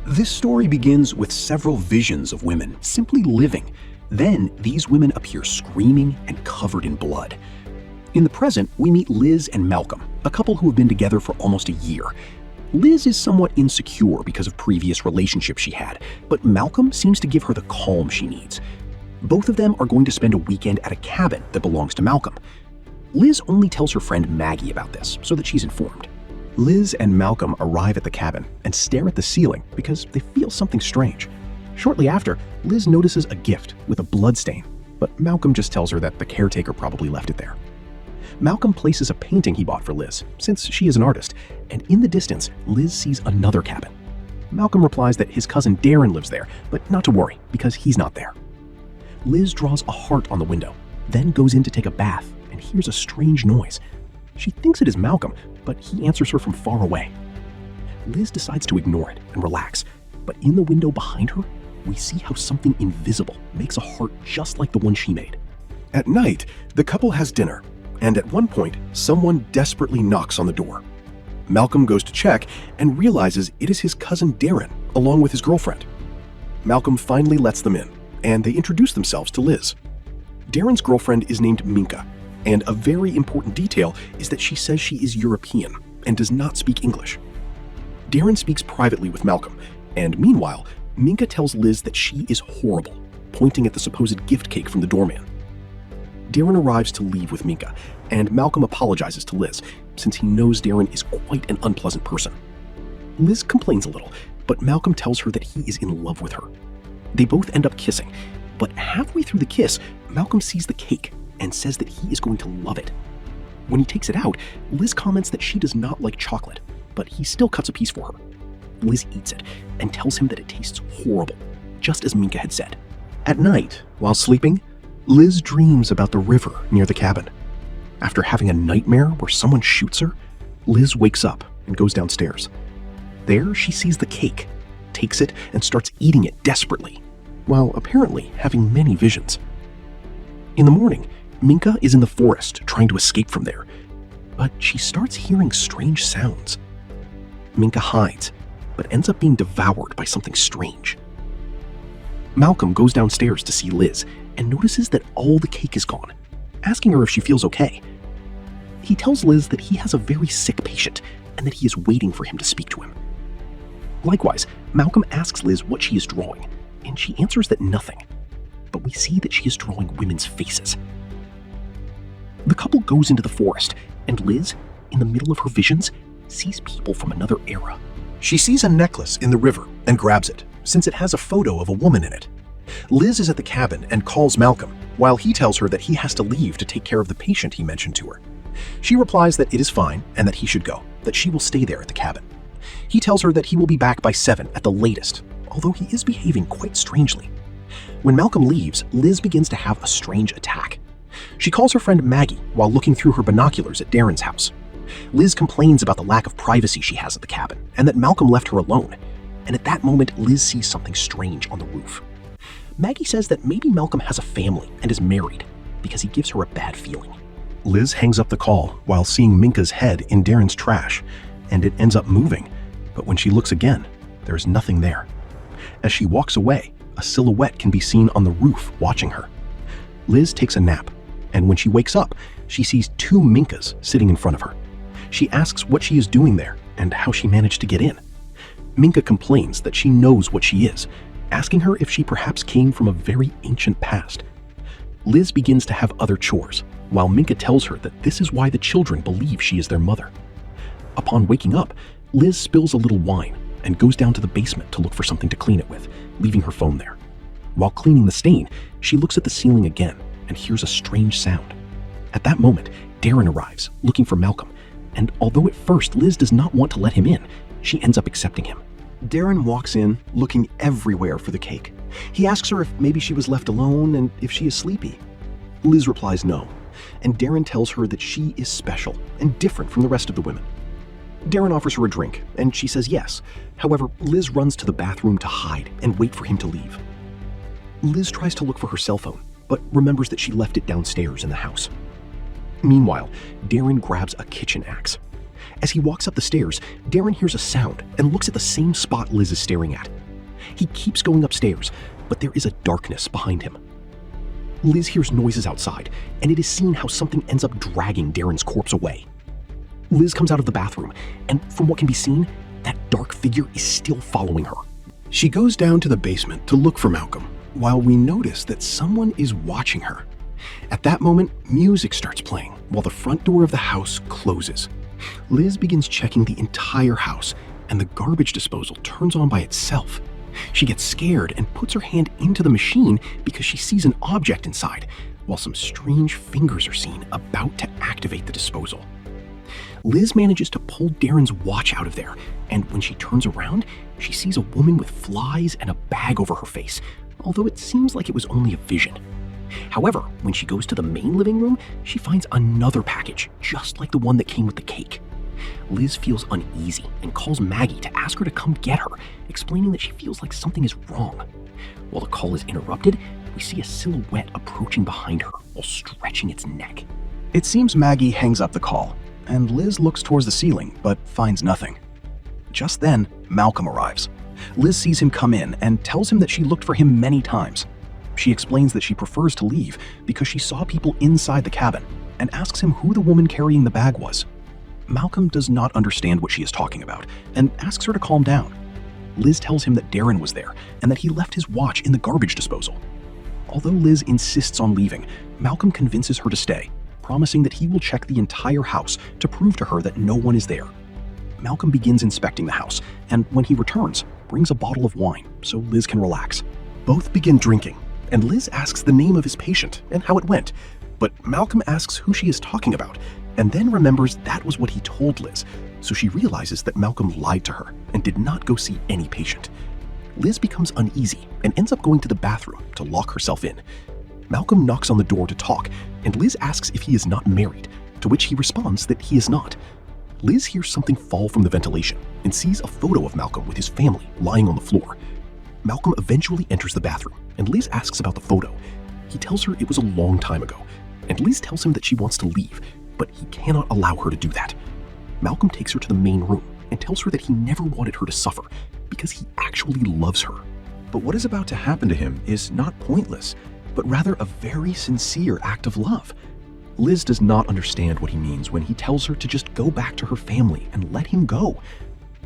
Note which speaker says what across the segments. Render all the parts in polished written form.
Speaker 1: This story begins with several visions of women simply living. Then these women appear screaming and covered in blood. In the present, we meet Liz and Malcolm, a couple who have been together for almost a year. Liz is somewhat insecure because of previous relationships she had, but Malcolm seems to give her the calm she needs. Both of them are going to spend a weekend at a cabin that belongs to Malcolm. Liz only tells her friend Maggie about this so that she's informed. Liz and Malcolm arrive at the cabin and stare at the ceiling because they feel something strange. Shortly after, Liz notices a gift with a blood stain, but Malcolm just tells her that the caretaker probably left it there. Malcolm places a painting he bought for Liz, since she is an artist, and in the distance, Liz sees another cabin. Malcolm replies that his cousin Darren lives there, but not to worry, because he's not there. Liz draws a heart on the window, then goes in to take a bath and hears a strange noise. She thinks it is Malcolm, but he answers her from far away. Liz decides to ignore it and relax, but in the window behind her, we see how something invisible makes a heart just like the one she made.
Speaker 2: At night, the couple has dinner, and at one point, someone desperately knocks on the door. Malcolm goes to check and realizes it is his cousin Darren, along with his girlfriend. Malcolm finally lets them in, and they introduce themselves to Liz. Darren's girlfriend is named Minka, and a very important detail is that she says she is European and does not speak English. Darren speaks privately with Malcolm, and meanwhile, Minka tells Liz that she is horrible, pointing at the supposed gift cake from the doorman. Darren arrives to leave with Minka, and Malcolm apologizes to Liz, since he knows Darren is quite an unpleasant person. Liz complains a little, but Malcolm tells her that he is in love with her. They both end up kissing, but halfway through the kiss, Malcolm sees the cake and says that he is going to love it. When he takes it out, Liz comments that she does not like chocolate, but he still cuts a piece for her. Liz eats it and tells him that it tastes horrible, just as Minka had said. At night, while sleeping, Liz dreams about the river near the cabin. After having a nightmare where someone shoots her, Liz wakes up and goes downstairs. There, she sees the cake, takes it, and starts eating it desperately, while apparently having many visions. In the morning, Minka is in the forest trying to escape from there, but she starts hearing strange sounds. Minka hides, but ends up being devoured by something strange. Malcolm goes downstairs to see Liz and notices that all the cake is gone, asking her if she feels okay. He tells Liz that he has a very sick patient and that he is waiting for him to speak to him. Likewise, Malcolm asks Liz what she is drawing, and she answers that nothing, but we see that she is drawing women's faces. The couple goes into the forest, and Liz, in the middle of her visions, sees people from another era. She sees a necklace in the river and grabs it, since it has a photo of a woman in it. Liz is at the cabin and calls Malcolm, while he tells her that he has to leave to take care of the patient he mentioned to her. She replies that it is fine and that he should go, that she will stay there at the cabin. He tells her that he will be back by 7 at the latest, although he is behaving quite strangely. When Malcolm leaves, Liz begins to have a strange attack. She calls her friend Maggie while looking through her binoculars at Darren's house. Liz complains about the lack of privacy she has at the cabin and that Malcolm left her alone. And at that moment, Liz sees something strange on the roof. Maggie says that maybe Malcolm has a family and is married because he gives her a bad feeling. Liz hangs up the call while seeing Minka's head in Darren's trash, and it ends up moving, but when she looks again, there is nothing there. As she walks away, a silhouette can be seen on the roof watching her. Liz takes a nap, and when she wakes up, she sees 2 Minkas sitting in front of her. She asks what she is doing there and how she managed to get in. Minka complains that she knows what she is, asking her if she perhaps came from a very ancient past. Liz begins to have other chores, while Minka tells her that this is why the children believe she is their mother. Upon waking up, Liz spills a little wine and goes down to the basement to look for something to clean it with, leaving her phone there. While cleaning the stain, she looks at the ceiling again and hears a strange sound. At that moment, Darren arrives, looking for Malcolm, and although at first Liz does not want to let him in, she ends up accepting him. Darren walks in, looking everywhere for the cake. He asks her if maybe she was left alone and if she is sleepy. Liz replies no, and Darren tells her that she is special and different from the rest of the women. Darren offers her a drink, and she says yes. However, Liz runs to the bathroom to hide and wait for him to leave.
Speaker 1: Liz tries to look for her cell phone, but remembers that she left it downstairs in the house. Meanwhile, Darren grabs a kitchen axe. As he walks up the stairs, Darren hears a sound and looks at the same spot Liz is staring at. He keeps going upstairs, but there is a darkness behind him. Liz hears noises outside, and it is seen how something ends up dragging Darren's corpse away. Liz comes out of the bathroom, and from what can be seen, that dark figure is still following her.
Speaker 2: She goes down to the basement to look for Malcolm, while we notice that someone is watching her. At that moment, music starts playing while the front door of the house closes. Liz begins checking the entire house, and the garbage disposal turns on by itself. She gets scared and puts her hand into the machine because she sees an object inside, while some strange fingers are seen about to activate the disposal. Liz manages to pull Darren's watch out of there, and when she turns around, she sees a woman with flies and a bag over her face, although it seems like it was only a vision. However, when she goes to the main living room, she finds another package, just like the one that came with the cake. Liz feels uneasy and calls Maggie to ask her to come get her, explaining that she feels like something is wrong. While the call is interrupted, we see a silhouette approaching behind her while stretching its neck.
Speaker 3: It seems Maggie hangs up the call, and Liz looks towards the ceiling but finds nothing. Just then, Malcolm arrives. Liz sees him come in and tells him that she looked for him many times. She explains that she prefers to leave because she saw people inside the cabin and asks him who the woman carrying the bag was. Malcolm does not understand what she is talking about and asks her to calm down. Liz tells him that Darren was there and that he left his watch in the garbage disposal. Although Liz insists on leaving, Malcolm convinces her to stay, promising that he will check the entire house to prove to her that no one is there. Malcolm begins inspecting the house, and when he returns, brings a bottle of wine so Liz can relax.
Speaker 2: Both begin drinking, and Liz asks the name of his patient and how it went, but Malcolm asks who she is talking about, and then remembers that was what he told Liz, so she realizes that Malcolm lied to her and did not go see any patient. Liz becomes uneasy and ends up going to the bathroom to lock herself in. Malcolm knocks on the door to talk, and Liz asks if he is not married, to which he responds that he is not. Liz hears something fall from the ventilation and sees a photo of Malcolm with his family lying on the floor. Malcolm eventually enters the bathroom, and Liz asks about the photo. He tells her it was a long time ago, and Liz tells him that she wants to leave, but he cannot allow her to do that. Malcolm takes her to the main room and tells her that he never wanted her to suffer because he actually loves her.
Speaker 3: But what is about to happen to him is not pointless, but rather a very sincere act of love. Liz does not understand what he means when he tells her to just go back to her family and let him go.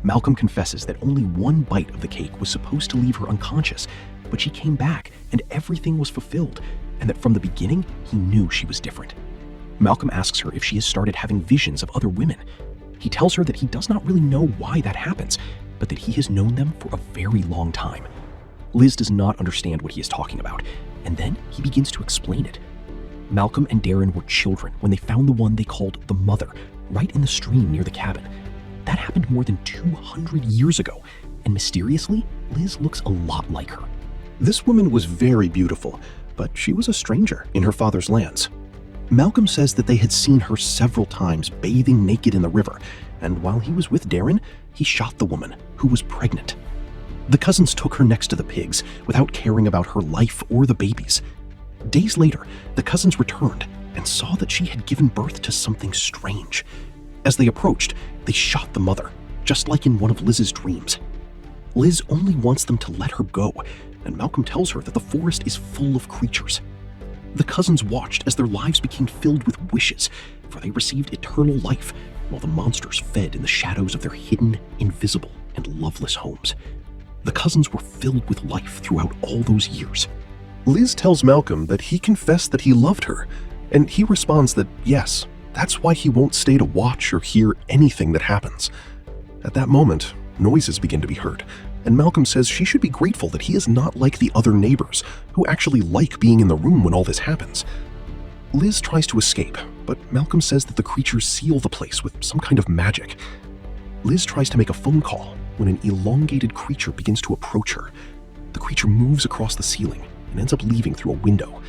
Speaker 3: Malcolm confesses that only one bite of the cake was supposed to leave her unconscious, but she came back and everything was fulfilled, and that from the beginning, he knew she was different. Malcolm asks her if she has started having visions of other women. He tells her that he does not really know why that happens, but that he has known them for a very long time. Liz does not understand what he is talking about, and then he begins to explain it. Malcolm and Darren were children when they found the one they called the Mother right in the stream near the cabin. That happened more than 200 years ago, and mysteriously, Liz looks a lot like her.
Speaker 2: This woman was very beautiful, but she was a stranger in her father's lands. Malcolm says that they had seen her several times bathing naked in the river, and while he was with Darren, he shot the woman, who was pregnant. The cousins took her next to the pigs without caring about her life or the babies. Days later, the cousins returned and saw that she had given birth to something strange. As they approached, they shot the mother, just like in one of Liz's dreams. Liz only wants them to let her go, and Malcolm tells her that the forest is full of creatures. The cousins watched as their lives became filled with wishes, for they received eternal life, while the monsters fed in the shadows of their hidden, invisible, and loveless homes. The cousins were filled with life throughout all those years. Liz tells Malcolm that he confessed that he loved her, and he responds that yes, that's why he won't stay to watch or hear anything that happens. At that moment, noises begin to be heard, and Malcolm says she should be grateful that he is not like the other neighbors, who actually like being in the room when all this happens. Liz tries to escape, but Malcolm says that the creatures seal the place with some kind of magic. Liz tries to make a phone call when an elongated creature begins to approach her. The creature moves across the ceiling and ends up leaving through a window.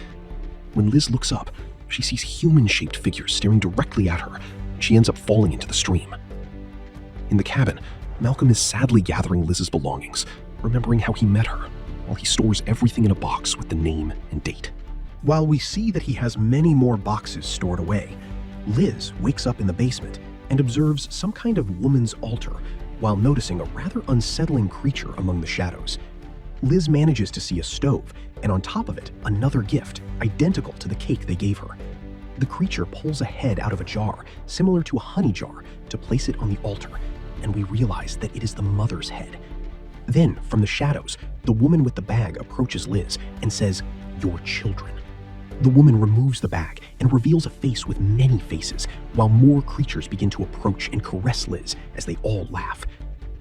Speaker 2: When Liz looks up, she sees human-shaped figures staring directly at her, and she ends up falling into the stream. In the cabin, Malcolm is sadly gathering Liz's belongings, remembering how he met her. while he stores everything in a box with the name and date.
Speaker 1: While we see that he has many more boxes stored away, Liz wakes up in the basement and observes some kind of woman's altar while noticing a rather unsettling creature among the shadows. Liz manages to see a stove, and on top of it, another gift, identical to the cake they gave her. The creature pulls a head out of a jar, similar to a honey jar, to place it on the altar, and we realize that it is the mother's head. Then, from the shadows, the woman with the bag approaches Liz and says, "Your children." The woman removes the bag and reveals a face with many faces, while more creatures begin to approach and caress Liz as they all laugh.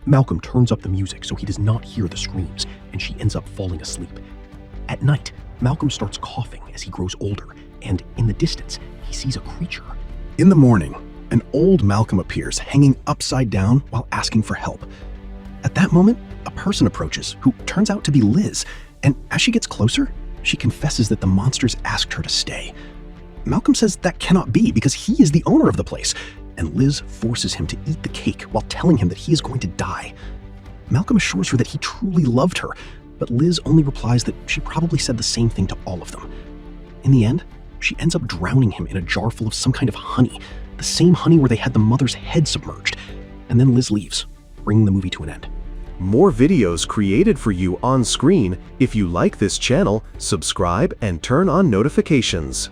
Speaker 1: Malcolm turns up the music so he does not hear the screams, and she ends up falling asleep. At night, Malcolm starts coughing as he grows older, and in the distance, he sees a creature.
Speaker 2: In the morning, an old Malcolm appears hanging upside down while asking for help. At that moment, a person approaches who turns out to be Liz, and as she gets closer, she confesses that the monsters asked her to stay. Malcolm says that cannot be because he is the owner of the place, and Liz forces him to eat the cake while telling him that he is going to die. Malcolm assures her that he truly loved her, but Liz only replies that she probably said the same thing to all of them. In the end, she ends up drowning him in a jar full of some kind of honey, the same honey where they had the mother's head submerged, and then Liz leaves, bringing the movie to an end.
Speaker 4: More videos created for you on screen. If you like this channel, subscribe and turn on notifications.